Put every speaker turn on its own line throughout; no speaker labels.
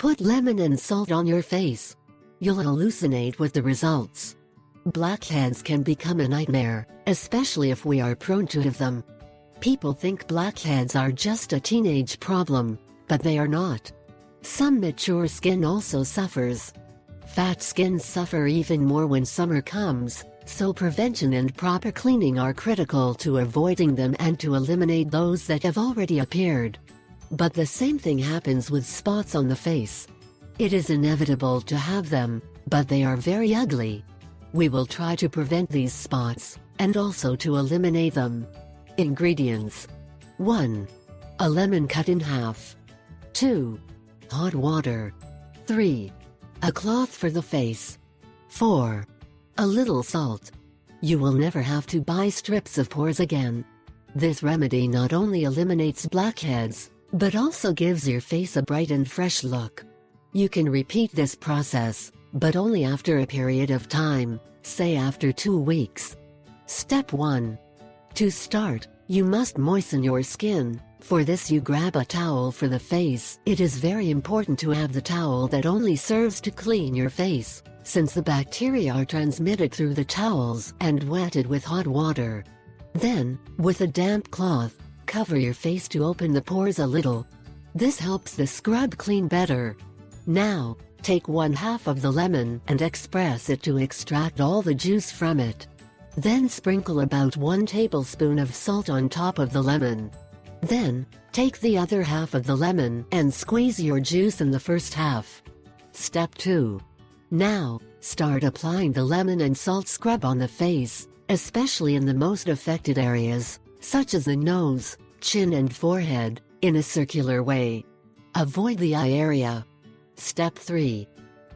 Put lemon and salt on your face. You'll hallucinate with the results. Blackheads can become a nightmare, especially if we are prone to have them. People think blackheads are just a teenage problem, but they are not. Some mature skin also suffers. Fat skins suffer even more when summer comes, so prevention and proper cleaning are critical to avoiding them and to eliminate those that have already appeared. But the same thing happens with spots on the face. It is inevitable to have them, but they are very ugly. We will try to prevent these spots, and also to eliminate them. Ingredients: 1. A lemon cut in half. 2. Hot water. 3. A cloth for the face. 4. A little salt. You will never have to buy strips of pores again. This remedy not only eliminates blackheads, but also gives your face a bright and fresh look. You can repeat this process, but only after a period of time, say after 2 weeks. Step 1. To start, you must moisten your skin. For this you grab a towel for the face. It is very important to have the towel that only serves to clean your face, since the bacteria are transmitted through the towels, and wetted with hot water. Then, with a damp cloth, cover your face to open the pores a little. This helps the scrub clean better. Now, take 1/2 of the lemon and express it to extract all the juice from it. Then sprinkle about 1 tablespoon of salt on top of the lemon. Then, take the other half of the lemon and squeeze your juice in the first half. Step 2. Now, start applying the lemon and salt scrub on the face, especially in the most affected areas, such as the nose, chin and forehead, in a circular way. Avoid the eye area. Step 3.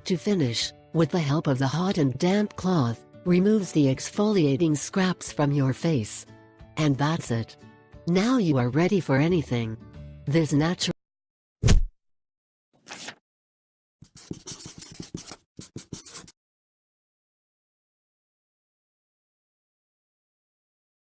To finish, with the help of the hot and damp cloth, removes the exfoliating scraps from your face. And that's it. Now you are ready for anything. This natural